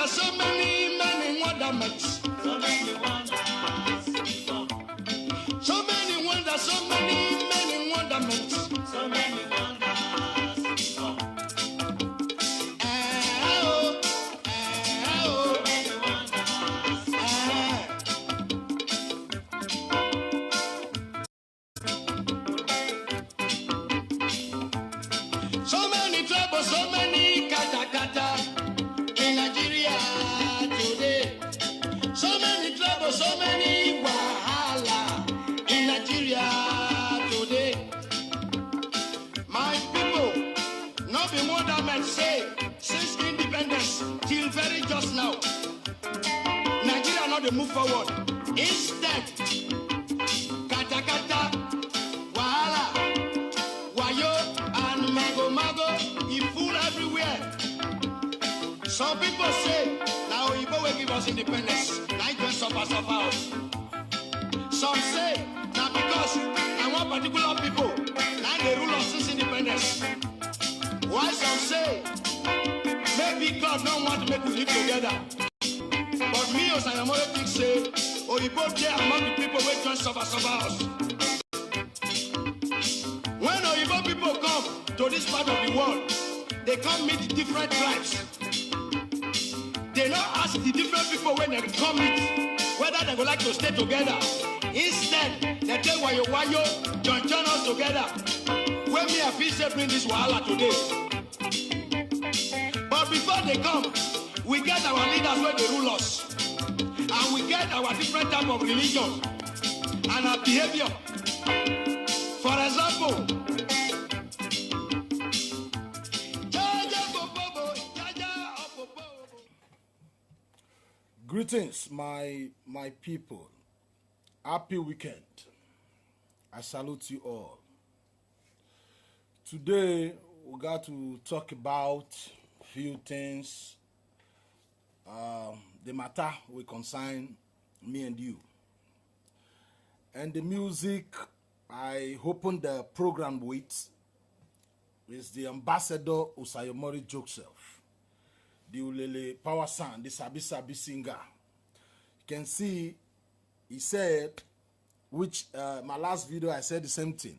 wonders, so many wonderments. So many wonders. So many wonders, so many wonderments. So many wonders. So many troubles, so many kata in Nigeria today. So many troubles, so many wahala in Nigeria today. My people, not be wonderment say since independence till very just now, Nigeria not to move forward. Instead, kata wahala, wayo and mago, he fool everywhere. Some people say, now Igbo will give us independence. Now you just suffer us. Some say, now because I want particular people, now they rule us since independence. Why some say, maybe God don't want to make us live together. But me as I am already say, Igbo there among the people who just suffer us. When Igbo people come to this part of the world, they come meet different tribes. They not ask the different people when they come meet whether they would like to stay together. Instead, they tell wayo, join us together. When me and Fisa bring this wahala today. But before they come, we get our leaders where they rule us. And we get our different type of religion and our behavior. For example, greetings, my people. Happy weekend. I salute you all. Today we got to talk about few things. The matter will concern me and you. And the music I opened the program with is the Ambassador Osayomori Joseph, the Ulele Power Sound, the Sabi singer. You can see he said, which my last video I said the same thing,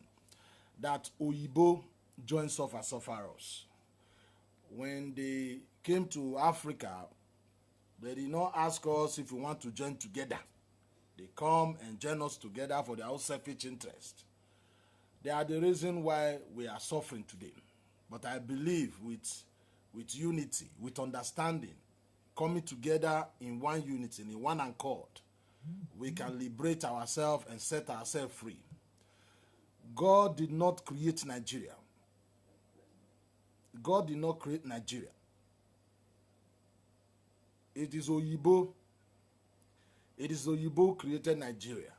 that Oyibo joined sufferers. When they came to Africa, they did not ask us if we want to join together. They come and join us together for their own selfish interest. They are the reason why we are suffering today. But I believe with unity, with understanding, coming together in one unity, in one accord, we can liberate ourselves and set ourselves free. God did not create Nigeria. God did not create Nigeria. It is Oyibo. It is Oyibo created Nigeria.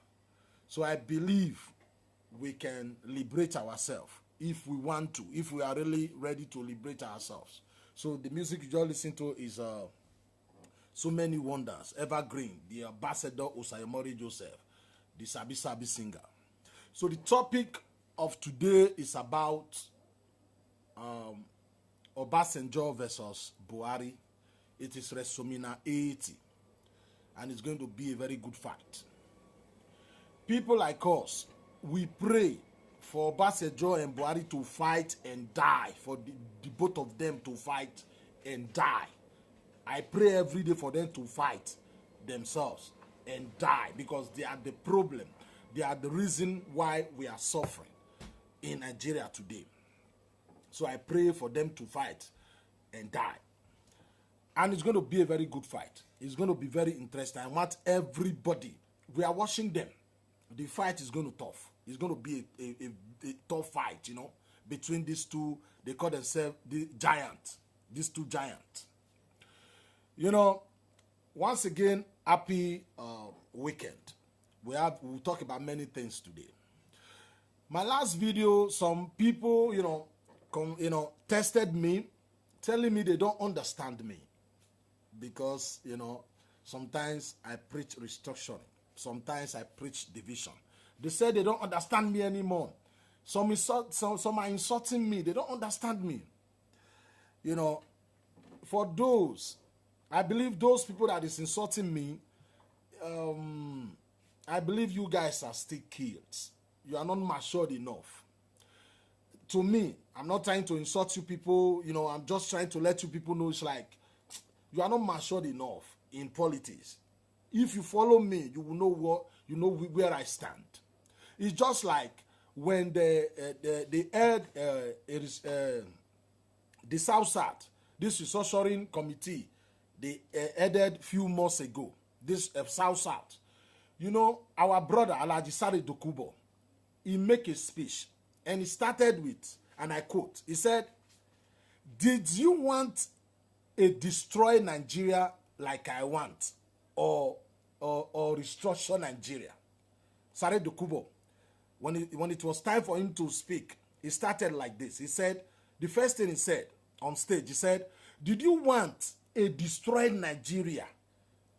So I believe we can liberate ourselves if we want to, if we are really ready to liberate ourselves. So the music you just listen to is So Many Wonders, Evergreen, the Ambassador Osayomori Joseph, the Sabi singer. So the topic of today is about Obasanjo versus Buhari. It is WrestleMania 80, and it's going to be a very good fight. People like us, we pray for Obasanjo and Buhari to fight and die, for the both of them to fight and die. I pray every day for them to fight themselves and die, because they are the problem. They are the reason why we are suffering in Nigeria today. So I pray for them to fight and die. And it's going to be a very good fight. It's going to be very interesting. I want everybody, we are watching them. The fight is going to be tough. It's going to be a tough fight, you know, between these two. They call themselves the giants. These two giants. You know, once again, happy weekend. We'll talk about many things today. My last video, some people, tested me, telling me they don't understand me. Because, sometimes I preach restructuring. Sometimes I preach division. They said they don't understand me anymore. Some are insulting me. They don't understand me. For those I believe those people that is insulting me, I believe you guys are still kids. You are not matured enough. To me, I'm not trying to insult you people. You know, I'm just trying to let you people know it's like you are not matured enough in politics. If you follow me, you will know where I stand. It's just like when the South South, this restructuring committee, they headed few months ago. This South South, you know, our brother Alhaji Sare Dokubo, he make a speech and he started with, and I quote, he said, "Did you want a destroy Nigeria like I want, or restructure Nigeria?" Sare Dokubo, when it was time for him to speak, he started like this. He said, the first thing he said on stage, he said, "Did you want a destroyed Nigeria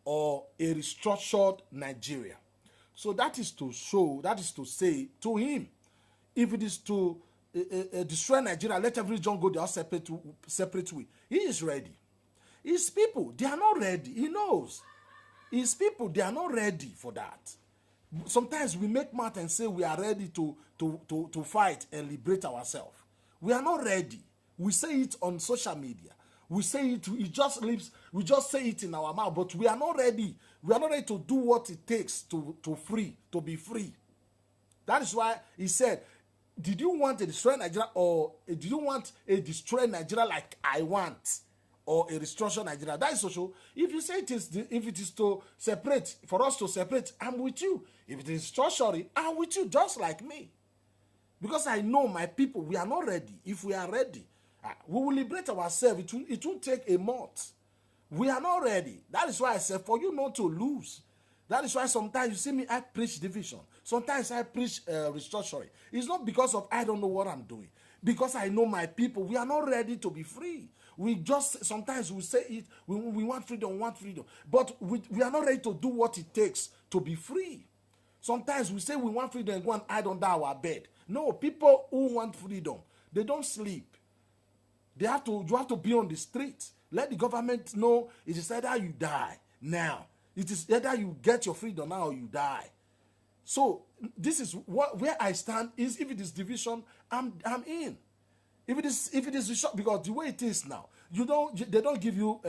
or a restructured Nigeria?" So that is to show, that is to say to him, if it is to destroy Nigeria, let every region go their separate way. He is ready. His people, they are not ready. He knows. His people, they are not ready for that. Sometimes we make math and say we are ready to fight and liberate ourselves. We are not ready. We say it on social media. We say it, we just say it in our mouth, but we are not ready. We are not ready to do what it takes to be free. That is why he said, "Did you want a destroyed Nigeria, or do you want a destroyed Nigeria like I want, or a restructured Nigeria?" That is social. If you say if it is to separate, for us to separate, I'm with you. If it is structuring, I'm with you, just like me. Because I know my people, we are not ready. If we are ready, we will liberate ourselves. It won't take a month. We are not ready. That is why I said, for you not to lose. That is why sometimes you see me, I preach division. Sometimes I preach restructuring. It's not because of I don't know what I'm doing. Because I know my people, we are not ready to be free. We just, sometimes we say it, we want freedom, But we are not ready to do what it takes to be free. Sometimes we say we want freedom and go and hide under our bed. No, people who want freedom, they don't sleep. You have to be on the street. Let the government know it is either you die now. It is either you get your freedom now or you die. So this is where I stand. Is if it is division, I'm in. If it is short, because the way it is now, they don't give you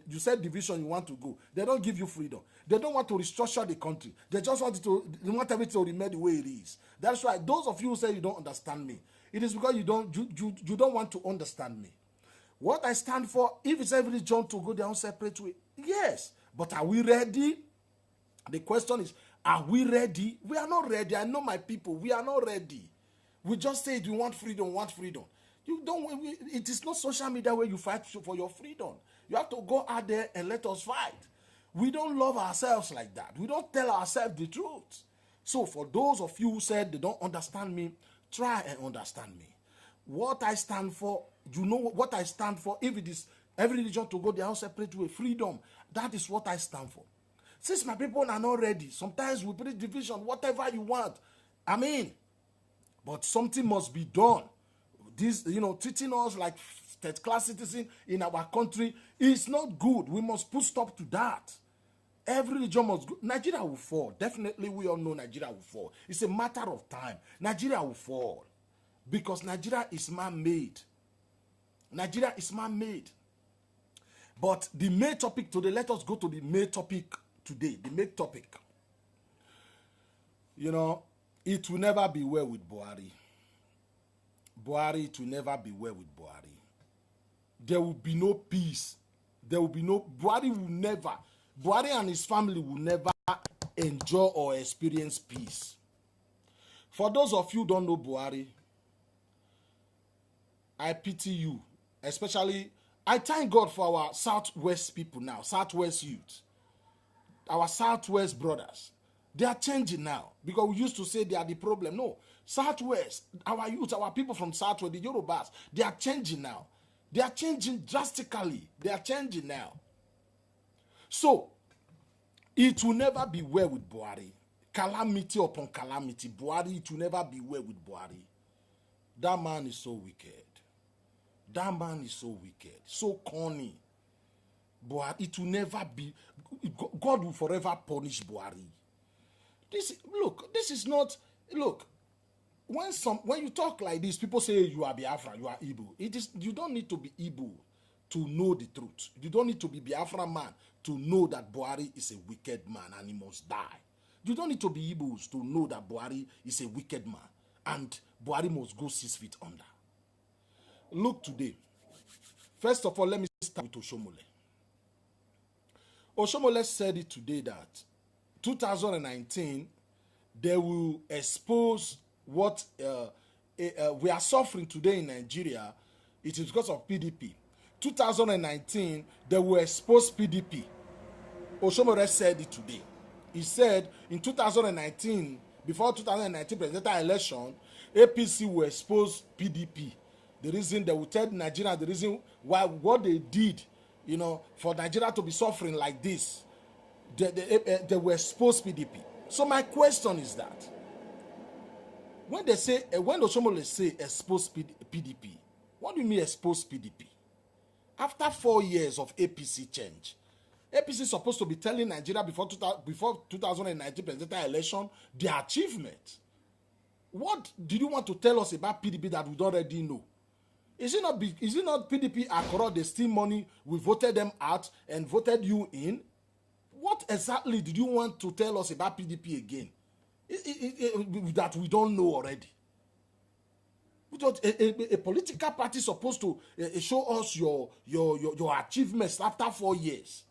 you said division, you want to go. They don't give you freedom. They don't want to restructure the country. They just want everything to remain the way it is. That's why those of you who say you don't understand me, it is because you don't want to understand me. What I stand for, if it's every region to go their own separate way, yes. But are we ready? The question is, are we ready? We are not ready. I know my people. We are not ready. We just say we want freedom, You don't. It is not social media where you fight for your freedom. You have to go out there and let us fight. We don't love ourselves like that. We don't tell ourselves the truth. So for those of you who said they don't understand me, try and understand me. What I stand for, you know what I stand for. If it is every religion to go their own separate way, freedom, that is what I stand for. Since my people are not ready, sometimes we put division, whatever you want. I mean, but something must be done. This, treating us like third-class citizens in our country is not good. We must put stop to that. Every religion must go. Nigeria will fall. Definitely, we all know Nigeria will fall. It's a matter of time. Nigeria will fall. Because Nigeria is man-made. Nigeria is man-made. But the main topic today, let us go to the main topic today. The main topic. It will never be well with Buhari. It will never be well with Buhari. There will be no peace. Buhari and his family will never enjoy or experience peace. For those of you who don't know Buhari, I pity you. Especially, I thank God for our Southwest people now, Southwest youth. Our Southwest brothers. They are changing now. Because we used to say they are the problem. No. Southwest, our youth, our people from Southwest, the Yorubas, they are changing now. They are changing drastically. They are changing now. So, it will never be well with Buhari. Calamity upon calamity. Buhari, it will never be well with Buhari. That man is so wicked. That man is so wicked. So corny. Buhari, it will never be. God will forever punish Buhari. This is not, look, when you talk like this, people say you are Biafra, you are Igbo. You don't need to be Igbo to know the truth. You don't need to be Biafra man to know that Buhari is a wicked man and he must die. You don't need to be Igbos to know that Buhari is a wicked man and Buhari must go 6 feet under. Look today. First of all, let me start with Oshomole. Oshomole said it today that 2019, they will expose what we are suffering today in Nigeria. It is because of PDP. 2019, they will expose PDP. Oshomole said it today. He said in 2019, before 2019 presidential election, APC will expose PDP. The reason they will tell Nigeria, the reason why what they did, for Nigeria to be suffering like this, they will expose PDP. So my question is that when Oshomole say expose PDP, what do you mean expose PDP? After 4 years of APC change, APC is supposed to be telling Nigeria before 2019 presidential election their achievement. What did you want to tell us about PDP that we don't already know? Is it not PDP are corrupt? They steal money. We voted them out and voted you in. What exactly did you want to tell us about PDP again? That we don't know already. A political party is supposed to show us your achievements after 4 years.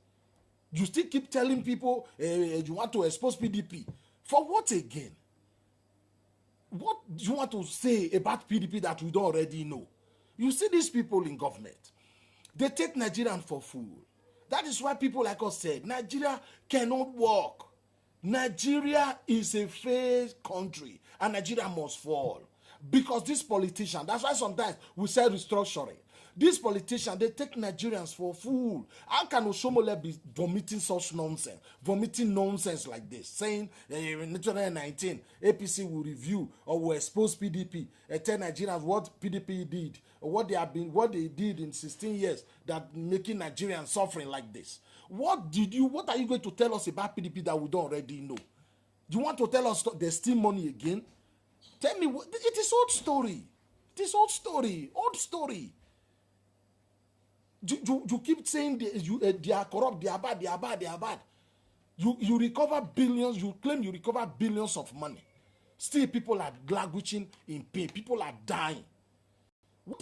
You still keep telling people you want to expose PDP. For what again? What do you want to say about PDP that we don't already know? You see these people in government. They take Nigerian for fool. That is why people like us said, Nigeria cannot work. Nigeria is a failed country and Nigeria must fall. Because this politician, that's why sometimes we say restructuring. These politicians, they take Nigerians for fool. How can Oshomole be vomiting such nonsense? Vomiting nonsense like this, saying in 2019, APC will review or will expose PDP and tell Nigerians what PDP did, or what they did in 16 years that making Nigerians suffering like this. What are you going to tell us about PDP that we don't already know? Do you want to tell us they steal money again? Tell me, it is old story. It is old story. Old story. You keep saying they are corrupt, they are bad, they are bad, they are bad. You recover billions, you claim you recover billions of money. Still, people are languishing in pain. People are dying. What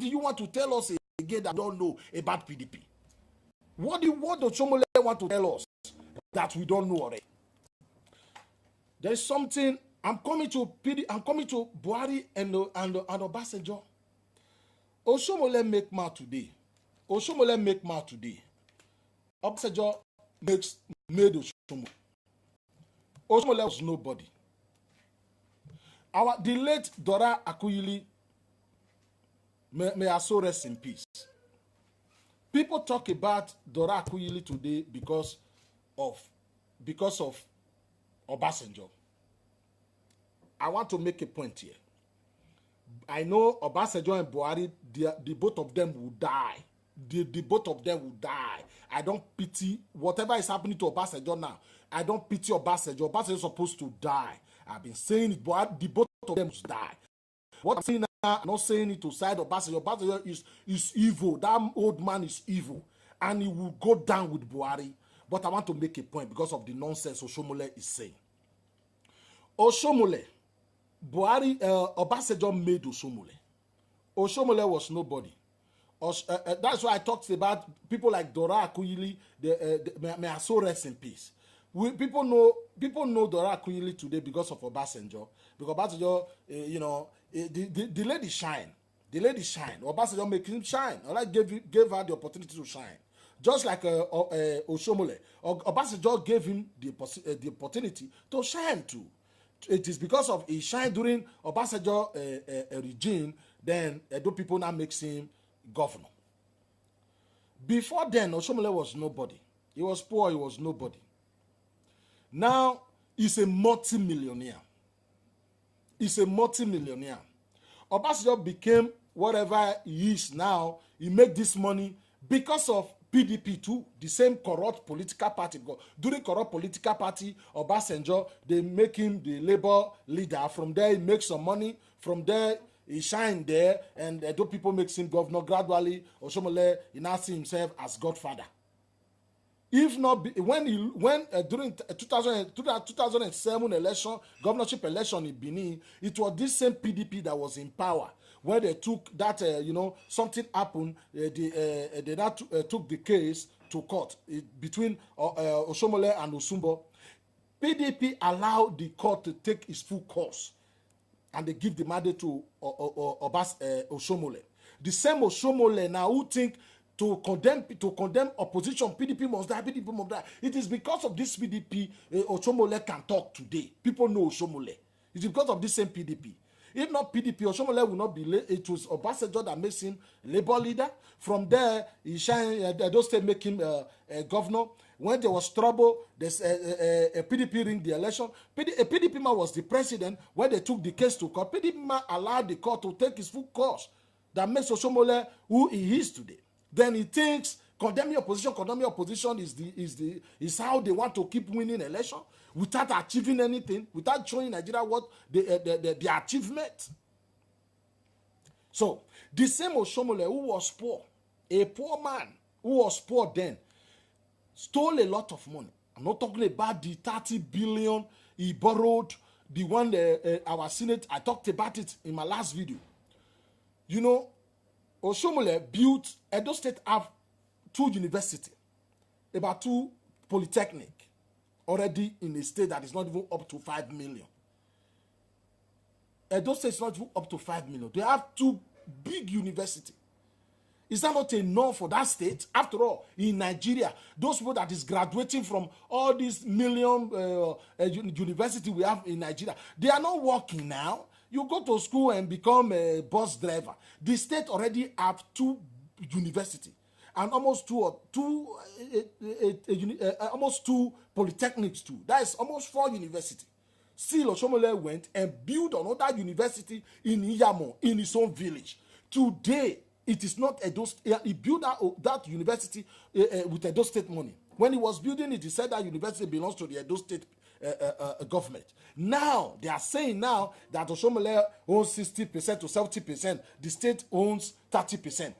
do you want to tell us again that don't know about PDP? What does Oshomole want to tell us that we don't know already? There is something. I'm coming to Buhari and Obasanjo. Oshomole make mouth today. Obasanjo made Oshomole. Oshomole was nobody. The late Dora Akuyili, may her soul rest in peace. People talk about Dora Akuyili today because of Obasanjo. I want to make a point here. I know Obasanjo and Buhari, the both of them will die. The both of them will die. I don't pity whatever is happening to Obasanjo now. I don't pity Obasanjo. Obasanjo is supposed to die. I've been saying it, but the both of them will die. What I'm saying now, I'm not saying it to side Obasanjo. Obasanjo is evil. That old man is evil. And he will go down with Buhari. But I want to make a point because of the nonsense Oshomole is saying. Oshomole, Buhari, Obasanjo made Oshomole. Oshomole was nobody. That's why I talked about people like Dora Akuyili. May her soul rest in peace. People know Dora Akuyili today because of Obasanjo. Because Obasanjo, the lady shine. The lady shine. Obasanjo make him shine. Alright, gave her the opportunity to shine. Just like Oshomole, Obasanjo gave him the opportunity to shine too. It is because of his shine during Obasanjo regime, then Edo people now makes him governor. Before then, Oshomole was nobody. He was poor, he was nobody. Now, he's a multi-millionaire. Obasanjo became whatever he is now. He make this money because of PDP too, the same corrupt political party. Because during corrupt political party, Obasanjo, they make him the labor leader. From there, he makes some money. From there, he shine there, and those people makes him governor. Gradually, Oshomole, he now see himself as godfather. If not, during 2007 election, governorship election in Benin, it was this same PDP that was in power. When they took that, something happened, they now took the case to court between Oshomole and Osumbo. PDP allowed the court to take its full course, and they give the mandate to Oshomole. The same Oshomole now who think to condemn opposition, PDP must die, PDP must die. It is because of this PDP Oshomole can talk today. People know Oshomole. It is because of this same PDP. If not PDP, Oshomole will not be. It was Obasanjo that makes him labor leader. From there, he shine. Those states make him a governor. When there was trouble, there's a PDP ring the election. A PDP man was the president. When they took the case to court, PDP man allowed the court to take his full course. That makes Oshomole who he is today. Then he thinks condemning opposition is how they want to keep winning election without achieving anything, without showing Nigeria what the achievement. So the same Oshomole who was poor, a poor man who was poor then, stole a lot of money. I'm not talking about the 30 billion he borrowed, the one our Senate, I talked about it in my last video. You know, Oshomole built, Edo State have 2 universities, about 2 polytechnic, already in a state that is not even up to 5 million. Edo State is not even up to 5 million. They have 2 big universities. Is that not enough for that state? After all, in Nigeria, those people that is graduating from all these million university we have in Nigeria, they are not working now. You go to school and become a bus driver. The state already have 2 universities and almost almost 2 polytechnics too. That is almost 4 universities. Still, Oshomole went and built another university in Iyamo, in his own village. Today, it is not Edo. He built that university with Edo State money. When he was building it, he said that university belongs to the Edo State government. Now they are saying now that Oshomole owns 60% to 70%. The state owns 30%.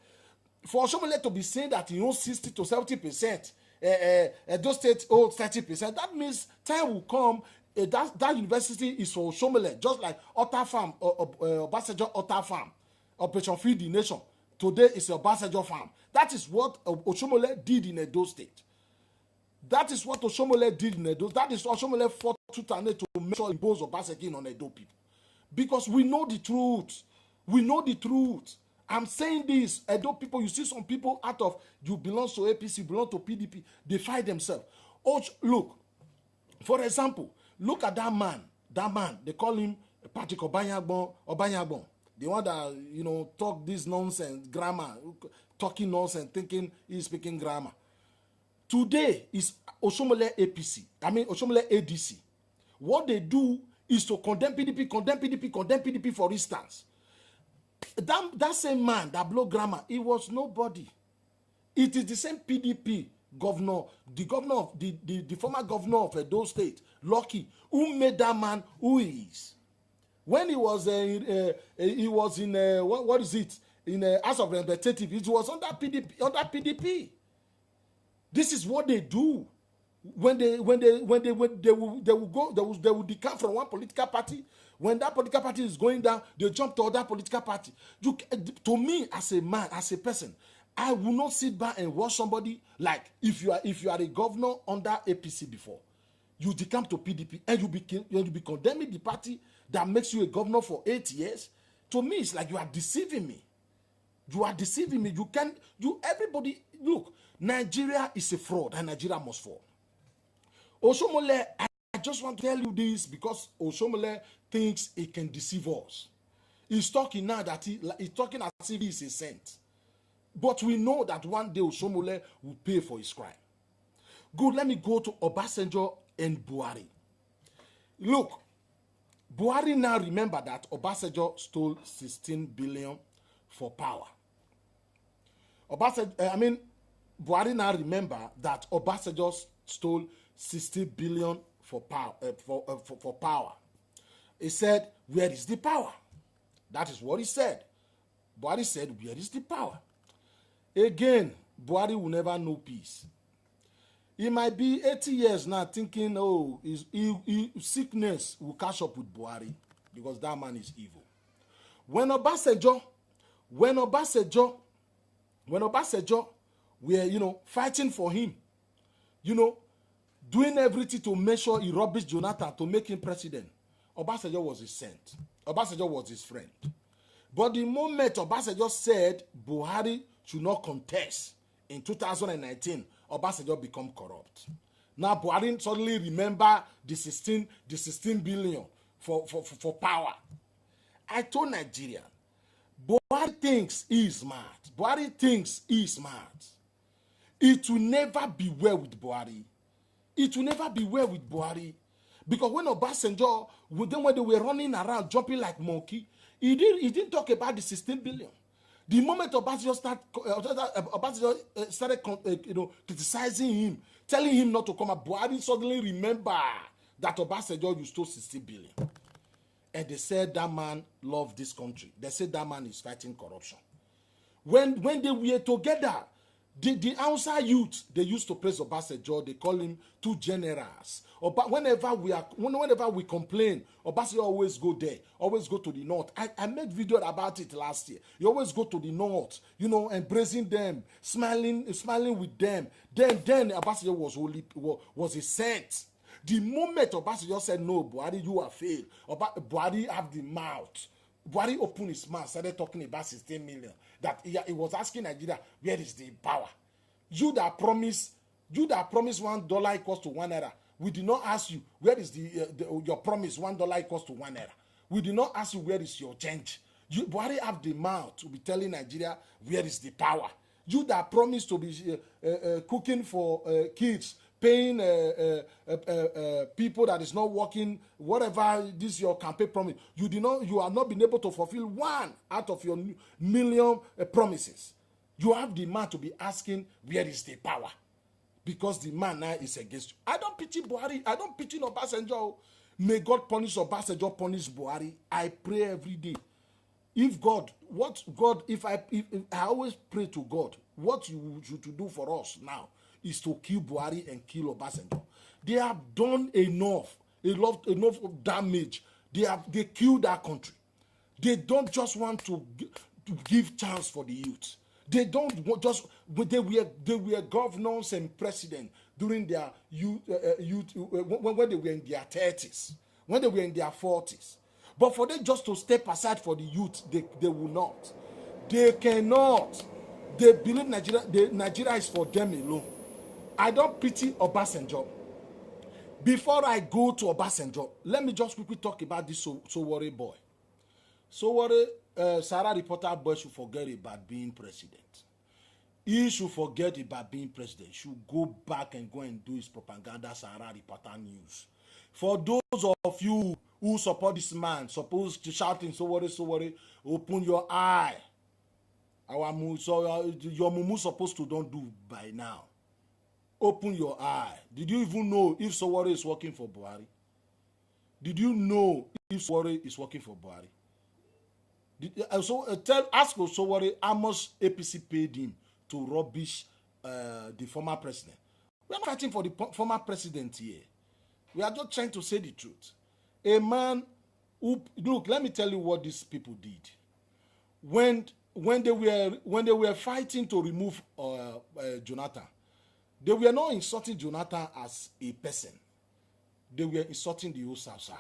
For Oshomole to be saying that he owns 60 to 70%, Edo State owns 30%. That means time will come. That university is for Oshomole, just like Otta Farm, Obasanjo Otta Farm, Operation Feed the Nation. Today is a Obasanjo farm. That is what Oshomole did in Edo State. That is what Oshomole did in Edo. That is what Oshomole fought to make sure impose Obasanjo on Edo people. Because we know the truth. We know the truth. I'm saying this. Edo people, you see some people out of, you belong to APC, you belong to PDP, they fight themselves. Look, for example, look at that man. That man, they call him Patrick Obanyagbon. The one that, talk this nonsense, grammar, talking nonsense, thinking he's speaking grammar. Today is Oshomole APC. Oshomole ADC. What they do is to condemn PDP, for instance. That same man that blow grammar, he was nobody. It is the same PDP governor, the former governor of Edo State, Lucky, who made that man who he is. When he was in what is it, in House of Representatives, it was under PDP. This is what they do. When they will decamp from one political party. When that political party is going down, they jump to other political party. To me, as a man, as a person, I will not sit back and watch somebody like if you are a governor under APC before, you decamp to PDP and you be condemning the party that makes you a governor for 8 years. To me, it's like you are deceiving me. You are deceiving me. Everybody, look, Nigeria is a fraud and Nigeria must fall. Oshomole, I just want to tell you this because Oshomole thinks he can deceive us. He's talking now that he's talking as if he's a saint. But we know that one day Oshomole will pay for his crime. Good, let me go to Obasanjo and Buhari. Look, Buhari now remember that Obasanjo stole 16 billion for power. Buhari now remember that Obasanjo stole 60 billion for power. For power. He said, where is the power? That is what he said. Buhari said, where is the power? Again, Buhari will never know peace. He might be 80 years now thinking, oh, sickness will catch up with Buhari because that man is evil. When Obasanjo were, fighting for him, doing everything to make sure he rubbish Jonathan to make him president, Obasanjo was his saint. Obasanjo was his friend. But the moment Obasanjo said Buhari should not contest in 2019, Obasanjo become corrupt. Now Buhari suddenly remember the 16 billion for power. I told Nigeria, Buhari thinks he is smart. Buhari thinks he is smart. It will never be well with Buhari. It will never be well with Buhari. Because when Obasanjo, when they were running around, jumping like monkey, he didn't talk about the 16 billion. The moment Obasanjo started criticizing him, telling him not to come up, Buhari suddenly remember that Obasanjo you stole 60 billion. And they said that man loved this country. They said that man is fighting corruption. When they were together, the Hausa youth, they used to praise Obasanjo. They call him two generals. Whenever we complain, Obasanjo always go there, always go to the north. I made video about it last year. You always go to the north, embracing them, smiling with them. Then Obasanjo was a saint. The moment Obasanjo said, no, Buhari, you are failed. Buhari have the mouth. Buhari opened his mouth, started talking about 16 million. That he was asking Nigeria, where is the power? You that promise $1 equals to 1 naira. We did not ask you, where is your promise $1 equals to 1 naira. We did not ask you, where is your change? Buhari have the mouth to be telling Nigeria, where is the power? You that promise to be cooking for kids, paying people that is not working, whatever this your campaign promise, you have not been able to fulfill one out of your million promises. You have the man to be asking, where is the power? Because the man now is against you. I don't pity Buhari. I don't pity Obasanjo. May God punish Obasanjo, punish Buhari. I pray every day. If I always pray to God, what you should do for us now is to kill Buhari and kill Obasanjo. They have done enough damage. They killed that country. They don't just want to give chance for the youth. They don't just. They were governors and presidents during their youth when they were in their 30s, when they were in their 40s. But for them just to step aside for the youth, they will not. They cannot. They believe Nigeria is for them alone. I don't pity Obasanjo. Before I go to Obasanjo, let me just quickly talk about this Sowore boy. Sowore, Sarah reporter boy should forget about being president. He should forget about being president. Should go back and go and do his propaganda, Sarah reporter news. For those of you who support this man, supposed to shouting Sowore, open your eye. Your mumu supposed to don't do by now. Open your eye. Did you even know if Sowore is working for Buhari? Did you know if Sowore is working for Buhari? Ask Sowore how much APC paid him to rubbish the former president. We are not fighting for the former president here. We are just trying to say the truth. A man who, look, let me tell you what these people did. When they were fighting to remove Jonathan, they were not insulting Jonathan as a person. They were insulting the whole South.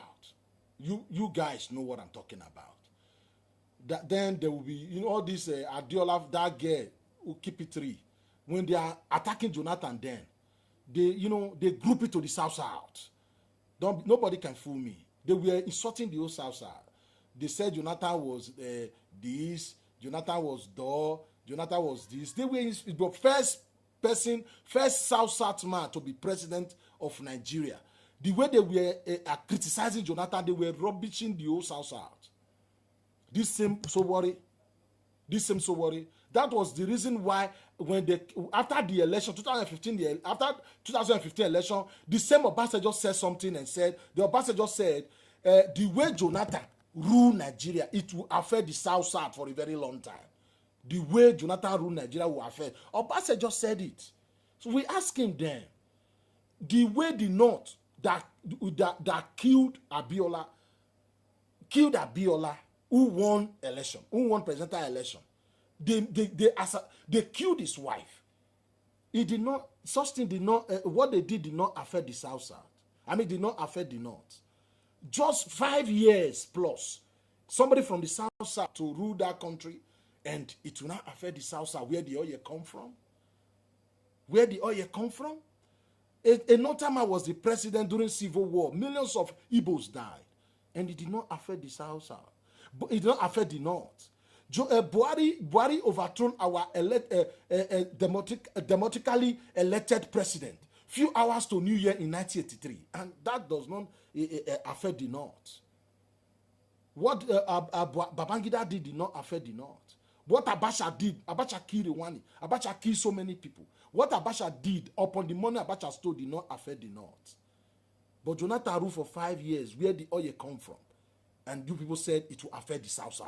You guys know what I'm talking about. Then there will be, all this Adiola, that girl who keep it three. When they are attacking Jonathan, then they group it to the South. Nobody can fool me. They were insulting the whole South. They said Jonathan was this, Jonathan was Jonathan was this. They were the first South man to be president of Nigeria. The way they were criticizing Jonathan, they were rubbishing the whole South. This same Sowore, That was the reason why when after the election, 2015, after 2015 election, the same Obasanjo said something and said, the Obasanjo said, the way Jonathan rule Nigeria, it will affect the South for a very long time. The way Jonathan rule Nigeria will affect. Obasanjo said it. So we ask him then, the way the North that killed Abiola, who won presidential election, they killed his wife. It did not, such thing did not, what they did not affect the South. Did not affect the North. Just 5 years plus, somebody from the South to rule that country, and it will not affect the South where the oil come from. Where the oil come from? A Northerner was the president during Civil War. Millions of Igbos died, and it did not affect the South. But it did not affect the North. Buhari overthrown our democratically elected president few hours to New Year in 1983, and that does not affect the North. What Babangida did not affect the North. What Abacha did, Abacha killed Rwanda. Abacha killed so many people. What Abacha did upon the money Abacha stole did not affect the North. But Jonathan ruled for 5 years where the oil come from. And you people said it will affect the South.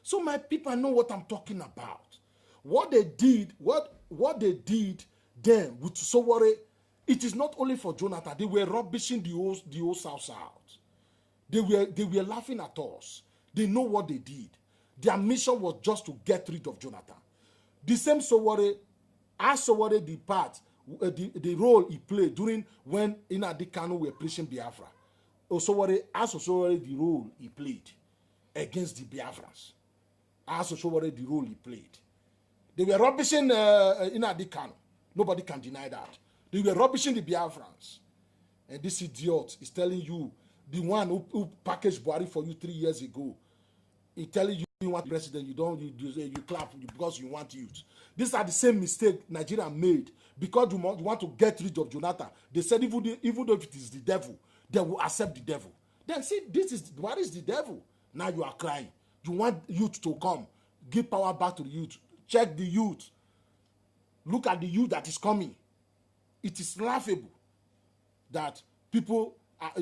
So my people know what I'm talking about. What they did, what they did then with Sowore, it is not only for Jonathan. They were rubbishing the whole South. They were laughing at us. They know what they did. Their mission was just to get rid of Jonathan. The same Sowore, as Sowore the role he played during when Nnamdi Kanu were preaching Biafra. Sowore, the role he played against the Biafrans. As Sowore, the role he played. They were rubbishing Nnamdi Kanu. Nobody can deny that. They were rubbishing the Biafrans. And this idiot is telling you, the one who packaged Buhari for you 3 years ago, he telling you want president, you clap because you want youth. These are the same mistake Nigeria made because you want to get rid of Jonathan. They said even though if it is the devil, they will accept the devil. Then see, what is the devil? Now you are crying. You want youth to come, give power back to the youth. Check the youth. Look at the youth that is coming. It is laughable that people are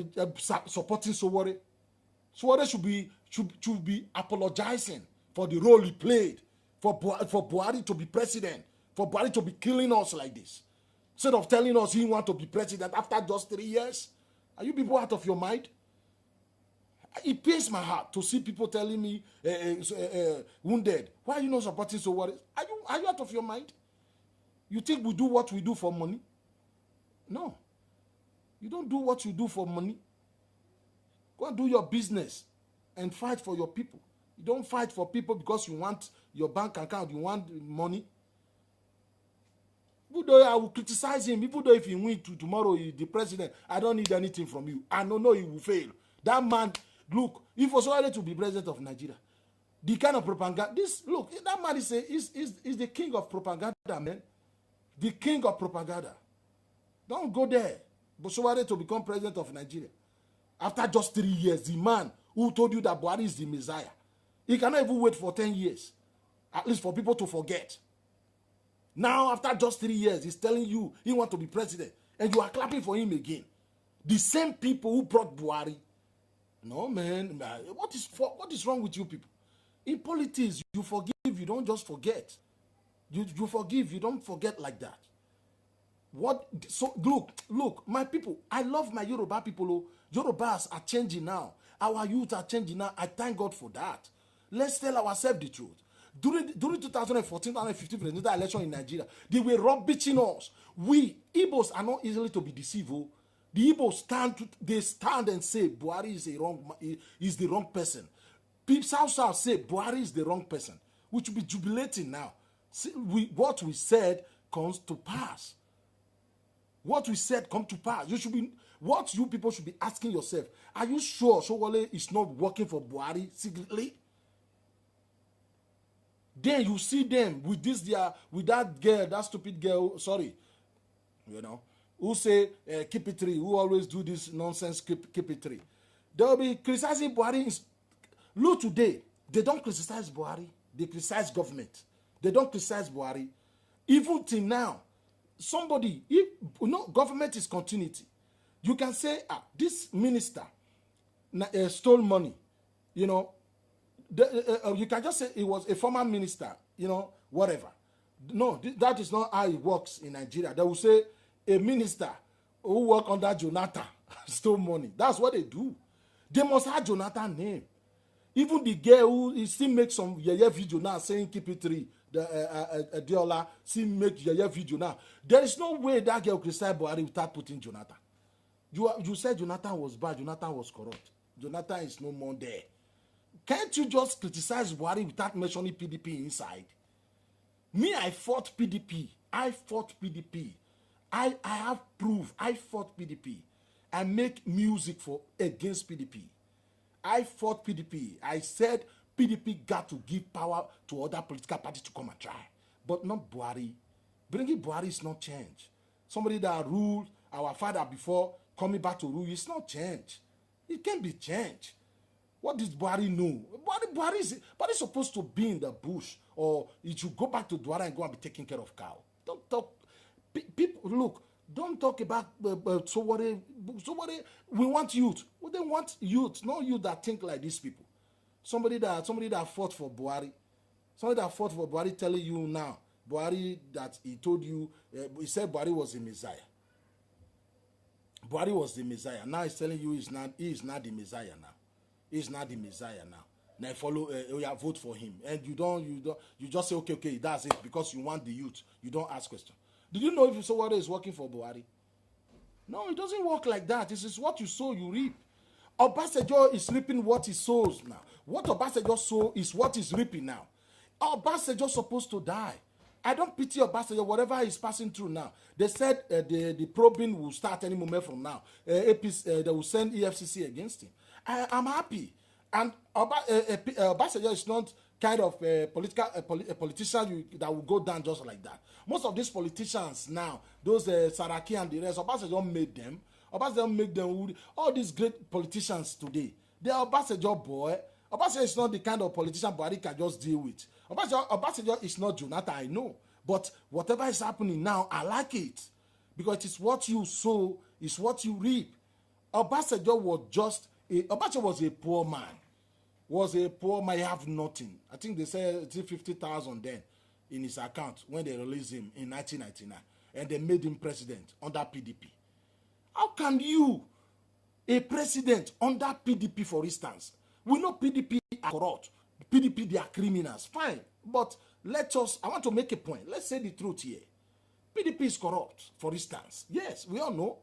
supporting Sowore. Sowore should be apologizing for the role he played, for Buhari to be president, for Buhari to be killing us like this. Instead of telling us he wants to be president after just 3 years. Are you people out of your mind? It pains my heart to see people telling me, wounded, why are you not supporting Sowore? Are you out of your mind? You think we do what we do for money? No. You don't do what you do for money. Go and do your business and fight for your people. You don't fight for people because you want your bank account, you want money. Even though I will criticize him, even though if he wins tomorrow, he's the president, I don't need anything from you. I know he will fail. That man, look, if Oswald to be president of Nigeria, the kind of propaganda, that man is the king of propaganda, man. The king of propaganda. Don't go there. Buhari to become president of Nigeria. After just 3 years, the man who told you that Buhari is the Messiah, he cannot even wait for 10 years, at least for people to forget. Now, after just 3 years, he's telling you he wants to be president, and you are clapping for him again. The same people who brought Buhari. No, man. What is wrong with you people? In politics, you forgive, you don't just forget. You forgive, you don't forget like that. So look, my people, I love my Yoruba people. Yorubas are changing now. Our youth are changing now. I thank God for that. Let's tell ourselves the truth. During 2014-2015 presidential election in Nigeria, they were rubbishing us. We Igbos are not easily to be deceived. The Igbos stand and say Buhari is the wrong person. People South say Buhari is the wrong person. We should be jubilating now. See, what we said comes to pass. What we said come to pass. What you people should be asking yourself, are you sure Sowore is not working for Buhari secretly? Then you see them with that girl, that stupid girl, who say keep it 3, who always do this nonsense keep it 3. They will be criticizing Buhari. Look today, they don't criticize Buhari, they criticize government. They don't criticize Buhari. Even till now, somebody, if government is continuity, you can say, this minister stole money. You know, you can just say it was a former minister, whatever. No, that is not how it works in Nigeria. They will say a minister who work under Jonathan stole money. That's what they do. They must have Jonathan's name. Even the girl who still makes some video now saying keep it 3, the Diola still make video now. There is no way that girl criticize Buhari without putting Jonathan. You said Jonathan was bad, Jonathan was corrupt. Jonathan is no more there. Can't you just criticize Buhari without mentioning PDP inside? Me, I fought PDP. I have proof. I fought PDP. I make music against PDP. I fought PDP. I said PDP got to give power to other political parties to come and try. But not Buhari. Bringing Buhari is not change. Somebody that ruled our father before coming back to rule is not change. It can't be change. What does Buhari know? Buhari is supposed to be in the bush, or it should go back to Douala and go and be taking care of cow. Don't talk. People, look, don't talk about somebody. We want youth. Well, they want youth, not youth that think like these people. Somebody that fought for Buhari. Somebody that fought for Buhari telling you now, Buhari, that he told you, he said Buhari was the Messiah. Buhari was the Messiah. Now he's telling you he is not the Messiah now. He's not the Messiah now. Now follow, vote for him. And you just say, okay, that's it, because you want the youth. You don't ask questions. Did you know if you sow what is working for Buhari? No, it doesn't work like that. This is what you sow, you reap. Obasanjo is reaping what he sows now. What Obasanjo sow is what he's reaping now. Obasanjo supposed to die. I don't pity Obasanjo, whatever he's passing through now. They said the probing will start any moment from now. They will send EFCC against him. I'm happy. And Obasanjo is not kind of a politician that will go down just like that. Most of these politicians now, those Saraki and the rest, Obasanjo made them. Obasanjo made them. All these great politicians today, they are Obasanjo boy. Obasanjo is not the kind of politician Buhari can just deal with. Obasanjo is not Jonathan, I know. But whatever is happening now, I like it. Because it is what you sow, is what you reap. Obasanjo was a poor man. He have nothing. I think they said 50,000 then in his account when they released him in 1999. And they made him president under PDP. How can you, a president under PDP, for instance, we know PDP are corrupt. PDP, they are criminals. Fine. But I want to make a point. Let's say the truth here. PDP is corrupt, for instance. Yes, we all know.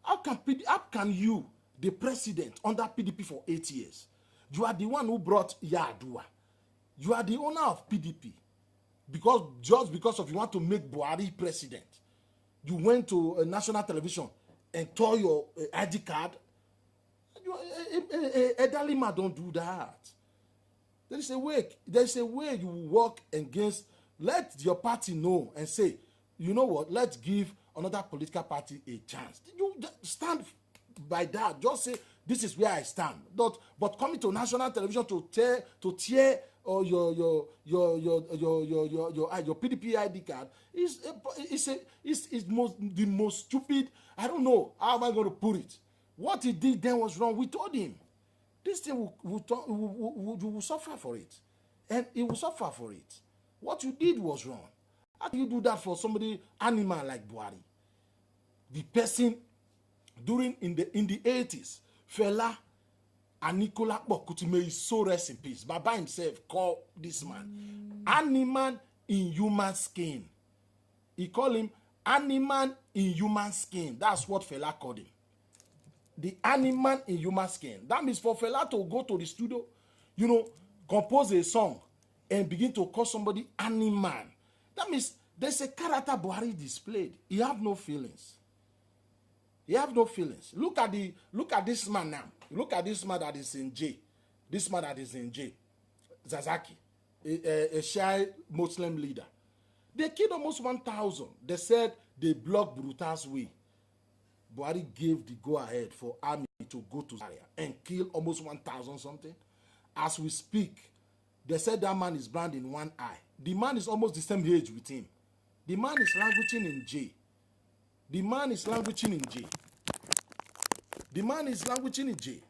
How can you, the president under PDP for 8 years, you are the one who brought Yar'Adua. You are the owner of PDP. Just because of you want to make Buhari president, you went to a national television and tore your ID card. Elderly man don't do that. There is a way you work against. Let your party know and say, you know what, let's give another political party a chance. You stand by that. Just say, this is where I stand. But coming to national television to tear your PDP ID card is the most stupid. I don't know how am I going to put it. What he did then was wrong. We told him this thing will suffer for it, and he will suffer for it. What you did was wrong. How do you do that for somebody animal like Buhari? The person in the 80s, Fela and Nicola Bokuti, may his soul rest in peace. Baba himself called this man animal in human skin. He called him animal in human skin. That's what Fela called him. The animal in human skin. That means for Fela to go to the studio, compose a song and begin to call somebody animal. That means there's a character Buhari displayed. He have no feelings. He have no feelings. Look at this man now. Look at this man that is in jail. This man that is in jail. Zazaki, a Shia Muslim leader. They killed almost 1,000. They said they blocked Bruta's way. Buhari gave the go-ahead for army to go to Zaria and kill almost 1,000 something. As we speak, They said that man is blind in one eye. The man is almost the same age with him. The man is languishing in jail. The man is languishing in jail. The man is languishing in jail.